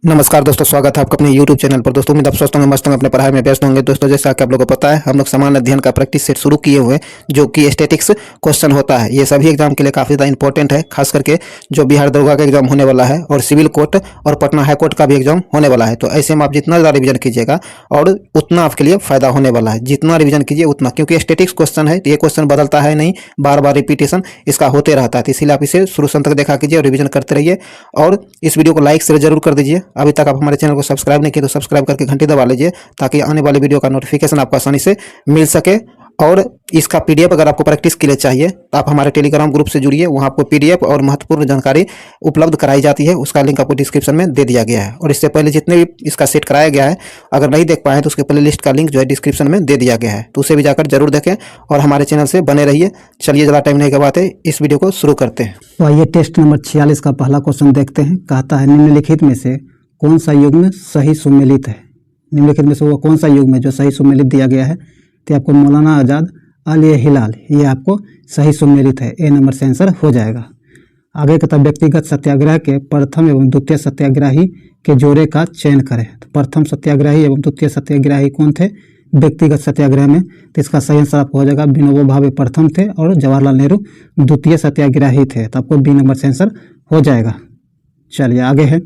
नमस्कार दोस्तों, स्वागत है आपका अपने YouTube चैनल पर। दोस्तों उम्मीद आप स्वस्थ होंगे, मस्त होंगे, अपने पढ़ाई में व्यस्त होंगे। दोस्तों जैसा कि आप लोगों को पता है, हम लोग सामान्य अध्ययन का प्रैक्टिस सेट शुरू किए हुए हैं, जो कि स्टैटिक्स क्वेश्चन होता है। ये सभी एग्जाम के लिए काफ़ी ज़्यादा इंपॉर्टेंट है, खास करके जो बिहार दरोगा का एग्जाम होने वाला है और सिविल कोर्ट और पटना हाई कोर्ट का भी एग्जाम होने वाला है। तो ऐसे में आप जितना ज़्यादा रिविजन कीजिएगा और उतना आपके लिए फायदा होने वाला है। जितना रिविजन कीजिए उतना, क्योंकि स्टैटिक्स क्वेश्चन है तो ये क्वेश्चन बदलता है नहीं, बार बार रिपीटेशन इसका होते रहता है। तो इसीलिए आप इसे शुरू से अंत तक देखा कीजिए और रिविजन करते रहिए। और इस वीडियो को लाइक शेयर जरूर कर दीजिए। अभी तक आप हमारे चैनल को सब्सक्राइब नहीं किए तो सब्सक्राइब करके घंटी दबा लीजिए, ताकि आने वाली वीडियो का नोटिफिकेशन आपको आसानी से मिल सके। और इसका पीडीएफ अगर आपको प्रैक्टिस के लिए चाहिए तो आप हमारे टेलीग्राम ग्रुप से जुड़िए। वहाँ आपको पीडीएफ और महत्वपूर्ण जानकारी उपलब्ध कराई जाती है। उसका लिंक आपको डिस्क्रिप्शन में दे दिया गया है। और इससे पहले जितने भी इसका सेट कराया गया है, अगर नहीं देख पाए तो उसके प्ले लिस्ट का लिंक जो है डिस्क्रिप्शन में दे दिया गया है, तो उसे भी जाकर जरूर देखें और हमारे चैनल से बने रहिए। चलिए, ज़्यादा टाइम नहीं गवाते, इस वीडियो को शुरू करते हैं। तो आइए टेस्ट नंबर 46 का पहला क्वेश्चन देखते हैं। कहता है निम्नलिखित में से कौन सा युग्म सही सुमेलित है। निम्नलिखित में से वो कौन सा युग्म है जो सही सुमेलित दिया गया है। तो आपको मौलाना आज़ाद अल हिलाल, ये आपको सही सुमेलित है। ए नंबर से आंसर हो जाएगा। आगे कहता व्यक्तिगत सत्याग्रह के प्रथम एवं द्वितीय सत्याग्रही के जोड़े का चयन करें। तो प्रथम सत्याग्रही एवं द्वितीय सत्याग्रही कौन थे व्यक्तिगत सत्याग्रह में। तो इसका सही आंसर आपको हो जाएगा विनोबा भावे प्रथम थे और जवाहरलाल नेहरू द्वितीय सत्याग्रही थे। तो आपको बी नंबर से आंसर हो जाएगा। चलिए आगे है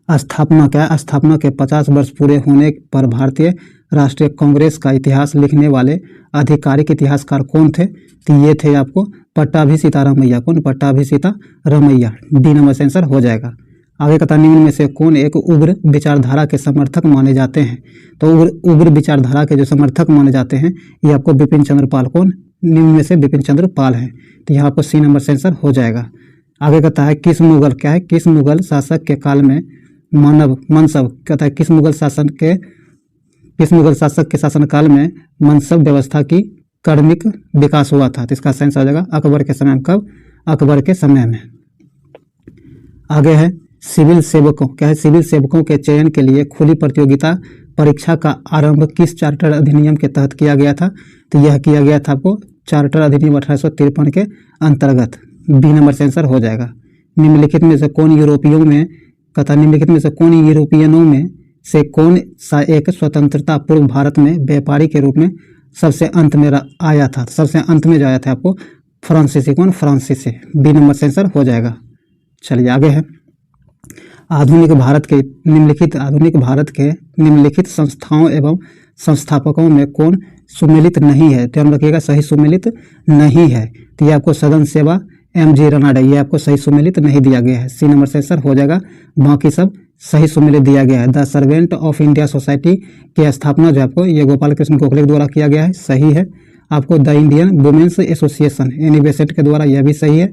स्थापना। क्या स्थापना के 50 वर्ष पूरे होने पर भारतीय राष्ट्रीय कांग्रेस का इतिहास लिखने वाले आधिकारिक इतिहासकार कौन थे। तो ये थे आपको पट्टाभी सीतारामैया। कौन? पट्टाभी सीतारामैया। डी नंबर से आंसर हो जाएगा। आगे कथा निम्न में से कौन एक उग्र विचारधारा के समर्थक माने जाते हैं। तो उग्र विचारधारा के जो समर्थक माने जाते हैं ये आपको बिपिन चंद्र पाल। कौन? निम्न में से बिपिन चंद्र पाल हैं। तो यहाँ आपको सी नंबर से आंसर हो जाएगा। आगे कहता है किस मुगल, क्या है, किस मुगल शासक के काल में मानव मनसब, कहता है किस मुगल शासक के शासनकाल में मनसब व्यवस्था की क्रमिक विकास हुआ था। तो इसका सेंस आ जाएगा अकबर के समय में। कब? अकबर के समय में। आगे है सिविल सेवकों, क्या है, सिविल सेवकों के चयन के लिए खुली प्रतियोगिता परीक्षा का आरंभ किस चार्टर अधिनियम के तहत किया गया था। तो यह किया गया था आपको चार्टर अधिनियम 1853 के अंतर्गत। बी नंबर से आंसर हो जाएगा। निम्नलिखित में से कौन यूरोपियों में, कथा निम्नलिखित में से कौन यूरोपियनों में से कौन सा एक स्वतंत्रता पूर्व भारत में व्यापारी के रूप में सबसे अंत में आया था। सबसे अंत में जो आया था आपको फ्रांसीसी। कौन? फ्रांसीसी। बी नंबर से आंसर हो जाएगा। चलिए आगे है आधुनिक भारत के निम्नलिखित संस्थाओं एवं संस्थापकों में कौन सुमेलित नहीं है। ध्यान रखिएगा, सही सुमेलित नहीं है। तो ये आपको सदन सेवा MG रनाडा, ये आपको सही सुमेलित नहीं दिया गया है। सी नंबर से आंसर हो जाएगा। बाकी सब सही सुमेलित दिया गया है। The servant of India society की स्थापना जो आपको ये गोपाल कृष्ण गोखले के द्वारा किया गया है, सही है। आपको the Indian Women's Association Annie Besant के द्वारा, यह भी सही है।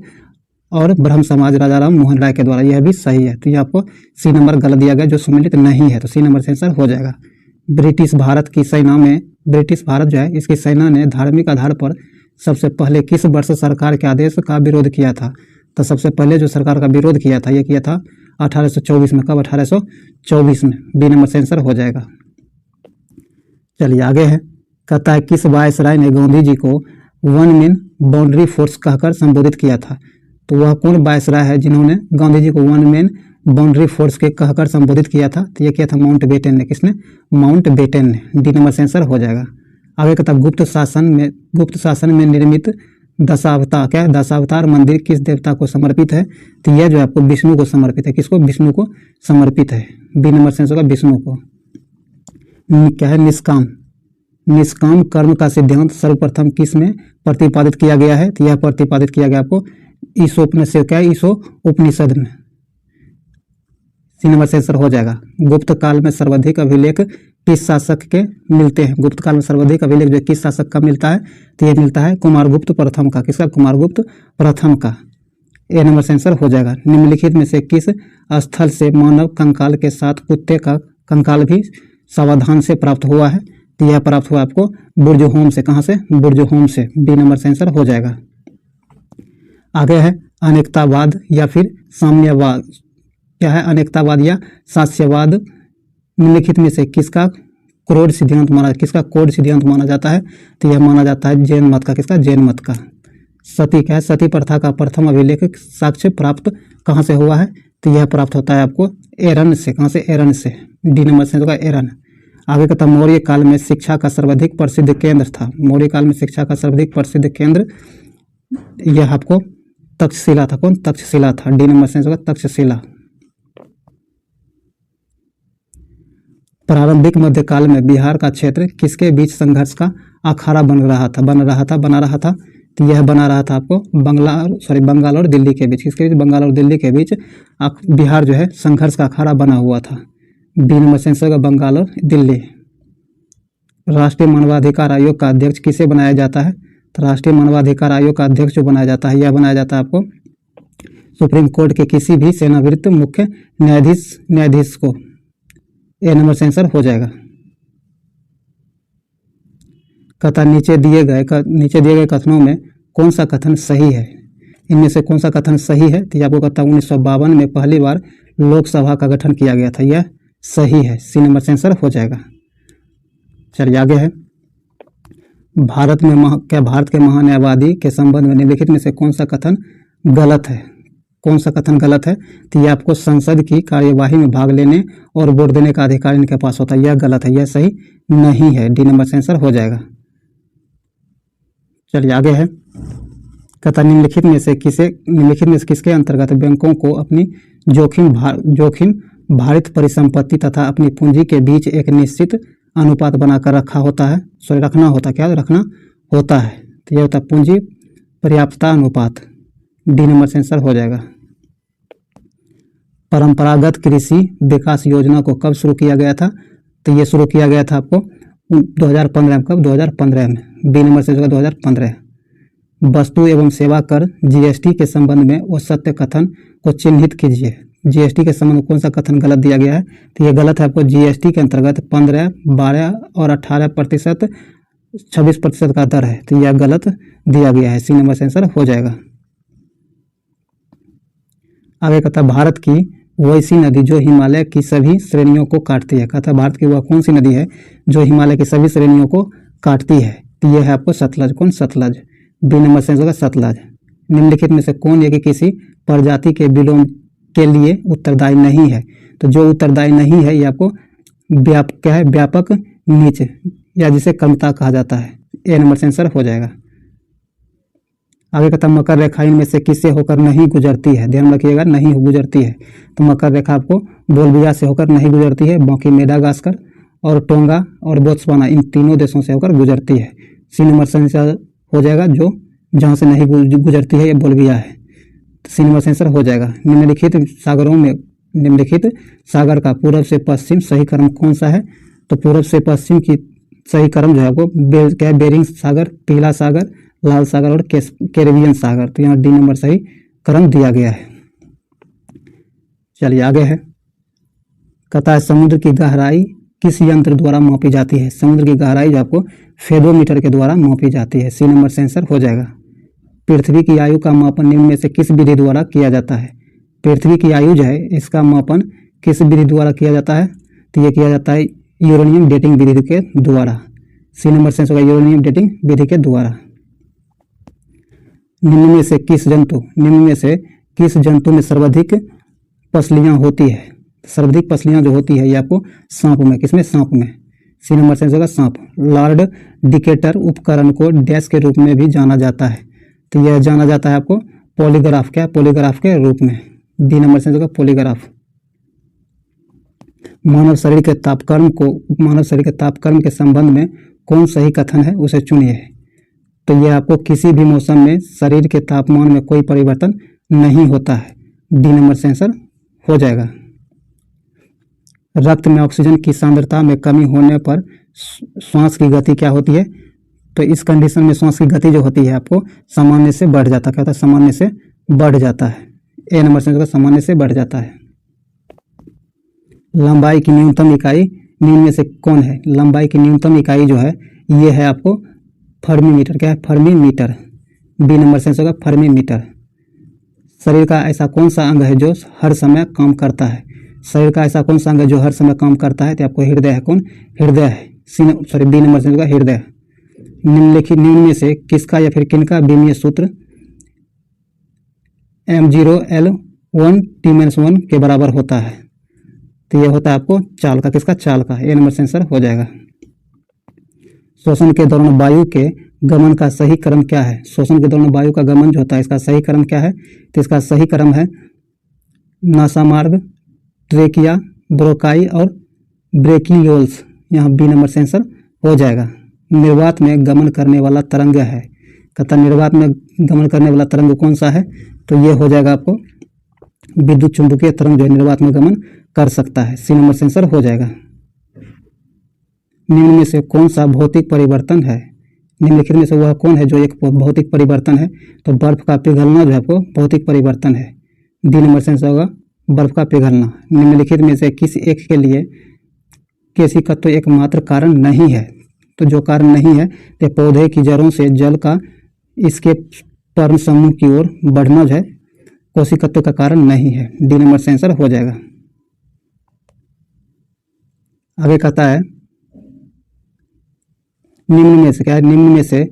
और ब्रह्म समाज राजा राम मोहन राय के द्वारा, यह भी सही है। तो ये आपको सी नंबर गलत दिया गया, जो सुमेलित नहीं है। तो सी नंबर से आंसर हो जाएगा। ब्रिटिश भारत जो है इसकी सेना ने धार्मिक आधार पर सबसे पहले किस वर्ष सरकार के आदेश का विरोध किया था। तो सबसे पहले जो सरकार का विरोध किया था ये किया था 1824 में। कब? 1824 में। बी नंबर से आंसर हो जाएगा। चलिए आगे है कहता है किस वायसराय ने गांधी जी को वन मैन बाउंड्री फोर्स कहकर संबोधित किया था। तो वह कौन वायसराय है जिन्होंने गांधी जी को वन मैन बाउंड्री फोर्स के कहकर संबोधित किया था। तो ये किया था माउंट बेटन ने। किसने? माउंट बेटन ने। डी नंबर से आंसर हो जाएगा। आगे कहता गुप्त शासन में निर्मित दशावतार, क्या है, दशावतार मंदिर किस देवता को समर्पित है। तो यह जो आपको विष्णु को समर्पित है। किसको? विष्णु को समर्पित है। बी नंबर से आंसर होगा विष्णु को। क्या है, निष्काम कर्म का सिद्धांत सर्वप्रथम किस में प्रतिपादित किया गया है। तो यह प्रतिपादित किया गया आपको ईशोपनिषद में। सी नंबर से आंसर हो जाएगा। गुप्त काल में सर्वाधिक अभिलेख किस शासक के मिलते हैं। गुप्त काल में सर्वाधिक अभिलेख जो किस शासक का मिलता है। तो ये मिलता है कुमारगुप्त प्रथम का। किसका? कुमारगुप्त प्रथम का। ए नंबर से आंसर हो जाएगा। निम्नलिखित में से किस स्थल से मानव कंकाल के साथ कुत्ते का कंकाल भी सावधान से प्राप्त हुआ है। तो यह प्राप्त हुआ आपको बुर्ज होम से। कहाँ से? बुर्ज होम से। बी नंबर से आंसर हो जाएगा। आगे है अनेकतावाद या फिर साम्यवाद, क्या है, अनेकतावाद या सास्यवाद निम्नलिखित में से किसका कोड सिद्धांत माना जाता है। तो यह माना जाता है जैन मत का। किसका? जैन मत का। सती क्या है, सती प्रथा का प्रथम अभिलेख साक्ष्य प्राप्त कहाँ से हुआ है, तो यह प्राप्त होता है आपको एरन से। कहाँ से? एरन से। डी नंबर सेंस होगा एरन। आगे कहता है मौर्य काल में शिक्षा का सर्वाधिक प्रसिद्ध केंद्र था। मौर्य काल में शिक्षा का सर्वाधिक प्रसिद्ध केंद्र यह आपको तक्षशिला था। कौन? तक्षशिला था। डी नंबर सेंस होगा तक्षशिला। प्रारंभिक मध्यकाल में बिहार का क्षेत्र किसके बीच संघर्ष का अखाड़ा बना रहा था? तो यह बना रहा था आपको बंगाल और दिल्ली के बीच। किसके बीच? बंगाल और दिल्ली के बीच बिहार जो है संघर्ष का अखाड़ा बना हुआ था। बी नंबर सेंस होगा बंगाल और दिल्ली। राष्ट्रीय मानवाधिकार आयोग का अध्यक्ष किसे बनाया जाता है? तो राष्ट्रीय मानवाधिकार आयोग का अध्यक्ष जो बनाया जाता है, यह बनाया जाता है आपको सुप्रीम कोर्ट के किसी भी सेवानिवृत्त मुख्य न्यायाधीश को। ए नंबर से आंसर हो जाएगा। कहता नीचे दिए गए कथनों में कौन सा कथन सही है? इनमें से कौन सा कथन सही है? तो ये आपको कहता है 1952 में पहली बार लोकसभा का गठन किया गया था, यह सही है। सी नंबर से आंसर हो जाएगा। चलिए आगे है, भारत के महान्यायवादी के संबंध में निम्नलिखित में से कौन सा कथन गलत है? कौन सा कथन गलत है? तो यह आपको संसद की कार्यवाही में भाग लेने और वोट देने का अधिकार इनके पास होता है, यह गलत है, यह सही नहीं है। डी नंबर से आंसर हो जाएगा। चलिए आगे है, कहता निम्नलिखित में से किसके अंतर्गत बैंकों को अपनी जोखिम भारित परिसंपत्ति तथा अपनी पूंजी के बीच एक निश्चित अनुपात बनाकर रखना होता है। तो यह होता है पूंजी पर्याप्तता अनुपात। डी नंबर से आंसर हो जाएगा। परंपरागत कृषि विकास योजना को कब शुरू किया गया था? तो ये शुरू किया गया था आपको 2015 में। कब? 2015 में। बी नंबर से 2015। वस्तु एवं सेवा कर जीएसटी के संबंध में वो सत्य कथन को चिन्हित कीजिए। जीएसटी के संबंध में कौन सा कथन गलत दिया गया है? तो ये गलत है आपको। जीएसटी के अंतर्गत 15, 12 और 18%, 26% का दर है, तो यह गलत दिया गया है। सी नंबर से आंसर हो जाएगा। आगे कहता भारत की वैसी नदी जो हिमालय की सभी श्रेणियों को काटती है। कहता भारत की वह कौन सी नदी है जो हिमालय की सभी श्रेणियों को काटती है? तो यह है आपको सतलज। कौन? सतलज। बी नंबर से होगा सतलज। निम्नलिखित में से कौन है कि किसी प्रजाति के विलोम के लिए उत्तरदायी नहीं है? तो जो उत्तरदायी नहीं है ये आपको व्यापक नीच या जिसे कमता कहा जाता है। ए नंबर से आंसर हो जाएगा। आगे कहता मकर रेखा इनमें से किससे होकर नहीं गुजरती है? ध्यान रखिएगा, नहीं गुजरती है। तो मकर रेखा आपको बोल्विया से होकर नहीं गुजरती है, बाकी मेडागास्कर और टोंगा और बोत्सवाना इन तीनों देशों से होकर गुजरती है। सी नंबर से आंसर हो जाएगा। जो जहाँ से नहीं गुजरती है ये बोल्विया है। सी नंबर से आंसर हो जाएगा। निम्नलिखित सागर का पूर्व से पश्चिम सही क्रम कौन सा है? तो पूर्व से पश्चिम की सही क्रम जो है आपको क्या है? बेरिंग सागर, पीला सागर, लाल सागर और कैरेबियन सागर। तो यहाँ डी नंबर सही क्रम दिया गया है। चलिए आगे है, कहता है समुद्र की गहराई किस यंत्र द्वारा मापी जाती है? समुद्र की गहराई जो आपको फेदोमीटर के द्वारा मापी जाती है। सी नंबर से आंसर हो जाएगा। पृथ्वी की आयु का मापन निम्न में से किस विधि द्वारा किया जाता है? पृथ्वी की आयु जो है इसका मापन किस विधि द्वारा किया जाता है? तो ये किया जाता है यूरेनियम डेटिंग विधि के द्वारा। सी नंबर से होगा यूरेनियम डेटिंग विधि के द्वारा। निम्न में से किस जंतु में सर्वाधिक पसलियां होती है? सर्वाधिक पसलियां जो होती है ये आपको सांप में। किसमें? सांप में। सी नंबर से होगा सांप। लॉर्ड डिकेटर उपकरण को डैश के रूप में भी जाना जाता है। तो यह जाना जाता है आपको पॉलीग्राफ। क्या? पॉलीग्राफ के रूप में। डी नंबर से होगा पॉलीग्राफ। मानव शरीर के तापक्रम के संबंध में कौन सही कथन है उसे चुनिए। तो यह आपको किसी भी मौसम में शरीर के तापमान में कोई परिवर्तन नहीं होता है। डी नंबर से आंसर हो जाएगा। रक्त में ऑक्सीजन की सांद्रता में कमी होने पर श्वास की गति क्या होती है? तो इस कंडीशन में श्वास की गति जो होती है आपको सामान्य से बढ़ जाता है। क्या होता है? सामान्य से बढ़ जाता है। ए नंबर से सामान्य से बढ़ जाता है। लंबाई की न्यूनतम इकाई निम्न में से कौन है? लंबाई की न्यूनतम इकाई जो है ये है आपको फर्मीमीटर। क्या है? फर्मीमीटर। बी नंबर से होगा फर्मीमीटर। शरीर का ऐसा कौन सा अंग है जो हर समय काम करता है? शरीर का ऐसा कौन सा अंग है जो हर समय काम करता है? तो आपको हृदय है। कौन? हृदय है। बी नंबर से होगा हृदय। निम्न में से किसका या फिर किनका विमीय सूत्र M0L 1T-1 के बराबर होता है। तो ये होता है आपको चाल का, किसका, चाल का। ए नंबर से आंसर हो जाएगा। श्वसन के दौरान वायु के गमन का सही क्रम क्या है? श्वसन के दौरान वायु का गमन जो होता है, इसका सही क्रम क्या है? तो इसका सही क्रम है नासामार्ग, ट्रेकिया, ब्रोकाई और ब्रेकियोल्स। यहाँ बी नंबर से आंसर हो जाएगा। निर्वात में गमन करने वाला तरंग है, कहता निर्वात में गमन करने वाला तरंग कौन सा है? तो ये हो जाएगा आपको विद्युत चुंबकीय तरंग जो है निर्वात में गमन कर सकता है। सी नंबर से आंसर हो जाएगा। निम्न में से कौन सा भौतिक परिवर्तन है? निम्नलिखित में से वह कौन है जो एक भौतिक परिवर्तन है? तो बर्फ का पिघलना जो है आपको भौतिक परिवर्तन है। डी नंबर से आंसर होगा बर्फ का पिघलना। निम्नलिखित में से किसी एक के लिए केशिका तो एकमात्र कारण नहीं है? तो जो कारण नहीं है तो पौधे की जड़ों से जल का इसके पर्ण समूह की ओर बढ़ना जो है कोशिकत्व का कारण नहीं है। डी नंबर से आंसर हो जाएगा। आगे कहता है निम्न में से क्या है? निम्न में से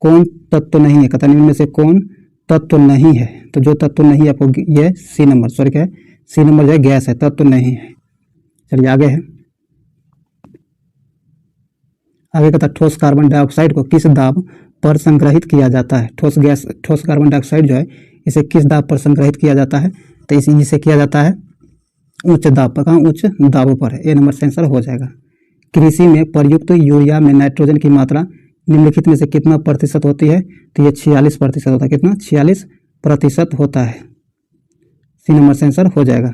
कौन तत्व नहीं है? कहता निम्न में से कौन तत्व नहीं है? तो जो तत्व नहीं है आपको ये सी नंबर, सॉरी क्या है, सी नंबर जो है गैस है, तत्व नहीं है। चलिए आगे है। आगे कहता है ठोस कार्बन डाइऑक्साइड को किस दाब पर संग्रहित किया जाता है? ठोस कार्बन डाइऑक्साइड जो है इसे किस दाब पर संग्रहित किया जाता है? तो इसे किया जाता है उच्च दाब पर। कहाँ? उच्च दाबों पर। ए नंबर से आंसर हो जाएगा। कृषि में प्रयुक्त यूरिया में नाइट्रोजन की मात्रा निम्नलिखित में से कितना प्रतिशत होती है? तो ये 46% होता है। कितना? 46% होता है। सी नंबर से आंसर हो जाएगा।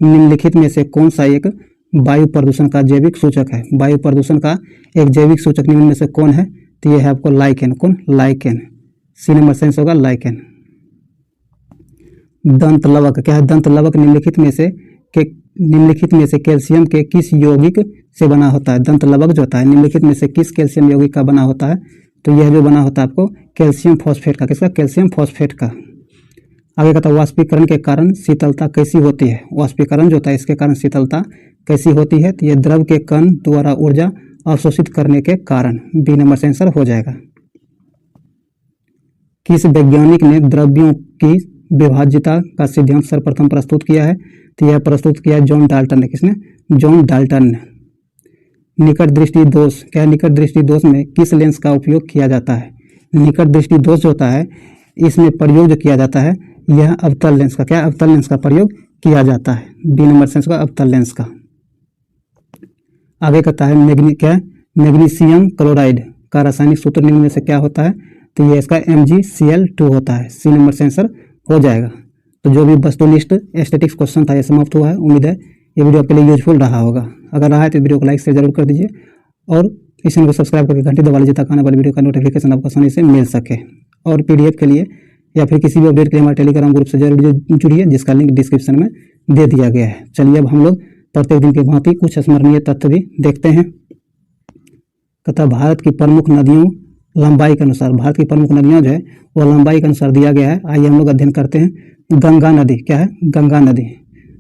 निम्नलिखित में से कौन सा एक वायु प्रदूषण का जैविक सूचक है? वायु प्रदूषण का एक जैविक सूचक निम्न में से कौन है? तो ये है आपको लाइकेन। कौन? लाइकेन। सी नंबर से आंसर होगा लाइकेन। दंत लवक क्या है? दंत लवक निम्नलिखित में से कैल्शियम के किस यौगिक से बना होता है? दंत लवक जो होता है निम्नलिखित में से किस कैल्शियम यौगिक का बना होता है? तो यह जो बना होता है आपको कैल्शियम फॉस्फेट का। किसका? कैल्शियम फॉस्फेट का। आगे कहता है वाष्पीकरण के कारण शीतलता कैसी होती है? वाष्पीकरण जो होता है इसके कारण शीतलता कैसी होती है? तो ये द्रव के कण द्वारा ऊर्जा अवशोषित करने के कारण। बी नंबर से आंसर हो जाएगा। किस वैज्ञानिक ने द्रव्यों की विभाज्यता का सिद्धांत सर्वप्रथम प्रस्तुत किया है? तो यह प्रस्तुत किया है जॉन डाल्टन ने। किसने? जॉन डाल्टन ने। निकट दृष्टि दोष क्या है? निकट दृष्टि दोष में किस लेंस का उपयोग किया जाता है? निकट दृष्टि दोष जो होता है इसमें प्रयोग जो किया जाता है यह अवतल लेंस का। क्या? अवतल लेंस का प्रयोग किया जाता है। बी नंबर से आंसर अवतल लेंस का। आगे कहता है मैग्नीशियम क्लोराइड का रासायनिक सूत्र निम्न में से क्या होता है? तो ये इसका MgCl2 होता है। सी नंबर से आंसर हो जाएगा। तो जो भी वस्तुनिष्ठ एस्थेटिक्स क्वेश्चन था ये समाप्त हुआ है। उम्मीद है ये वीडियो आपके लिए यूजफुल रहा होगा। अगर रहा है तो वीडियो को लाइक से जरूर कर दीजिए और इस चैनल को सब्सक्राइब करके घंटी दबा लीजिए ताकि आने वाली वीडियो का नोटिफिकेशन आपको आसानी से मिल सके। और PDF के लिए या फिर किसी भी अपडेट के लिए हमारे टेलीग्राम ग्रुप से जरूर जुड़िए जिसका लिंक डिस्क्रिप्शन में दे दिया गया है। चलिए अब हम लोग प्रत्येक दिन की भांति कुछ स्मरणीय तथ्य भी देखते हैं। कहता भारत की प्रमुख नदियों लंबाई के अनुसार, भारत की प्रमुख नदियां जो है वो लंबाई के अनुसार दिया गया है। आइए हम लोग अध्ययन करते हैं। गंगा नदी क्या है? गंगा नदी।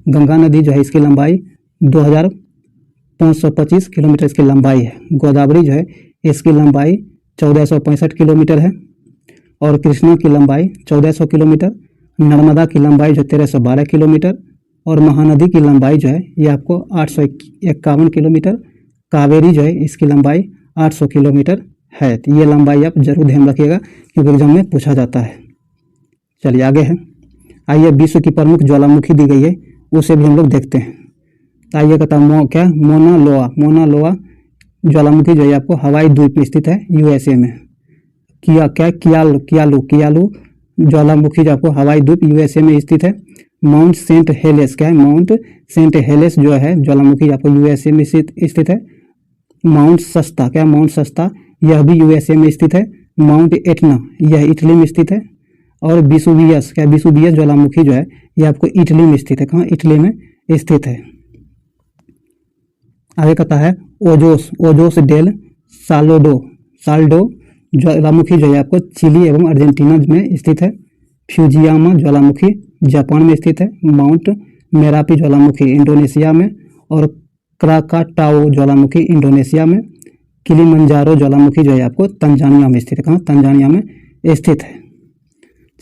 गंगा नदी जो है इसकी लंबाई 2525 किलोमीटर इसकी लंबाई है। गोदावरी जो है इसकी लंबाई 1465 किलोमीटर है और कृष्णा की लंबाई 1400 किलोमीटर। नर्मदा की लंबाई जो 1312 किलोमीटर और महानदी की लंबाई जो है ये आपको 851 किलोमीटर। कावेरी जो है इसकी लंबाई 800 किलोमीटर है। तो ये लंबाई आप जरूर ध्यान रखिएगा क्योंकि एग्जाम में पूछा जाता है। चलिए आगे है। आइए विश्व की प्रमुख ज्वालामुखी दी गई है उसे भी हम लोग देखते हैं। आइए कहता है मोना लोआ ज्वालामुखी जो है आपको हवाई द्वीप में स्थित है USA में। कियालू ज्वालामुखी जो आपको हवाई द्वीप USA में स्थित है। माउंट सेंट हेलेस क्या है? माउंट सेंट हेलेस जो है ज्वालामुखी आपको USA में स्थित है। माउंट सस्ता क्या? माउंट सस्ता यह भी USA में स्थित है। माउंट एटना यह इटली में स्थित है। और विसुवियस क्या? विसुवियस ज्वालामुखी जो है यह आपको इटली में स्थित है। कहाँ? इटली में स्थित है। आगे कहता है ओजोस डेल साल्डो ज्वालामुखी जो है आपको चिली एवं अर्जेंटीना में स्थित है। फ्यूजियामा ज्वालामुखी जापान में स्थित है। माउंट मेरापी ज्वालामुखी इंडोनेशिया में और क्राकाटाओ ज्वालामुखी इंडोनेशिया में। किलिमंजारो ज्वालामुखी जो है आपको तंजानिया में स्थित है। कहाँ? तंजानिया में स्थित है।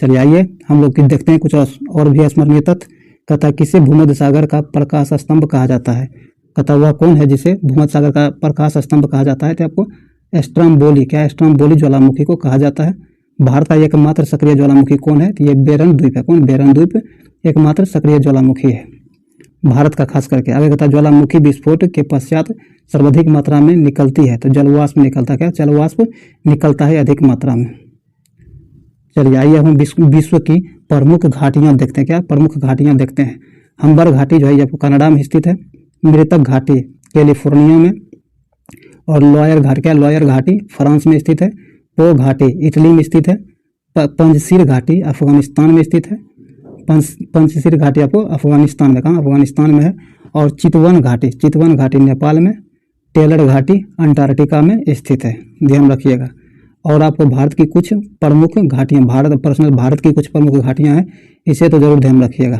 चलिए आइए हम लोग देखते हैं कुछ और भी स्मरणीय तथ्य। कहता है किसे भूमध्य सागर का प्रकाश स्तंभ कहा जाता है। कहता हुआ कौन है जिसे भूमध्य सागर का प्रकाश स्तंभ कहा जाता है, तो आपको स्ट्रम्बोली, क्या स्ट्रम्बोली ज्वालामुखी को कहा जाता है। भारत का एकमात्र सक्रिय ज्वालामुखी कौन है, तो ये बेरन द्वीप है। कौन? बेरन द्वीप एकमात्र सक्रिय ज्वालामुखी है भारत का, खास करके। आगे कहता है ज्वालामुखी विस्फोट के पश्चात सर्वाधिक मात्रा में निकलती है, तो जलवाष्प निकलता है। क्या? जलवाष्प निकलता है अधिक मात्रा में। चलिए आइए हम विश्व की प्रमुख घाटियां देखते हैं। क्या? प्रमुख घाटियां देखते हैं। हम्बर घाटी जो है आपको कनाडा में स्थित है। मृतक घाटी कैलिफोर्निया में। और लॉयर घाटी, क्या? लॉयर घाटी फ्रांस में स्थित है। पो घाटी इटली में स्थित है। पंजशीर घाटी अफगानिस्तान में स्थित है। पंजशीर घाटी आपको अफगानिस्तान में, कहाँ? अफगानिस्तान में है। और चितवन घाटी नेपाल में। टेलर घाटी अंटार्कटिका में स्थित है, ध्यान रखिएगा। और आपको भारत की कुछ प्रमुख घाटियाँ, भारत की कुछ प्रमुख घाटियाँ हैं, इसे तो जरूर ध्यान रखिएगा।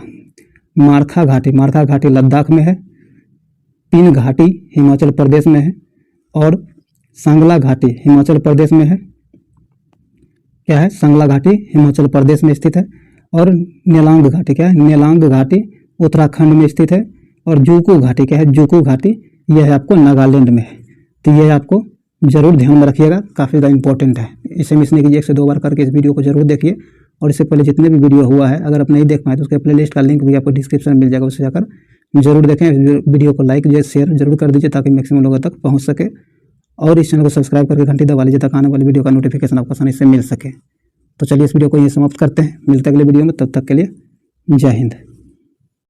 मारखा घाटी लद्दाख में है। पिन घाटी हिमाचल प्रदेश में है। और सांगला घाटी हिमाचल प्रदेश में है। क्या है? सांगला घाटी हिमाचल प्रदेश में स्थित है। और नेलांग घाटी, क्या है? नेलांग घाटी उत्तराखंड में स्थित है। और जूकू घाटी, क्या है? जूकू घाटी यह है आपको नागालैंड में है। तो यह आपको जरूर ध्यान में रखिएगा, काफ़ी ज़्यादा इंपॉर्टेंट है। इसे मिस नहीं कीजिए, 1 से 2 बार करके इस वीडियो को जरूर देखिए। और इससे पहले जितने भी वीडियो हुआ है, अगर आप नहीं देख पाए तो उसके प्लेलिस्ट का लिंक भी आपको डिस्क्रिप्शन में मिल जाएगा, उससे जाकर जरूर देखें। वीडियो को लाइक शेयर जरूर कर दीजिए ताकि मैक्सिमम लोगों तक पहुँच सके। और इस चैनल को सब्सक्राइब करके घंटी दबा लीजिए ताकि आने वाली वीडियो का नोटिफिकेशन आपको आसानी से मिल सके। तो चलिए इस वीडियो को यहीं समाप्त करते हैं, मिलते हैं अगले वीडियो में, तब तक के लिए जय हिंद।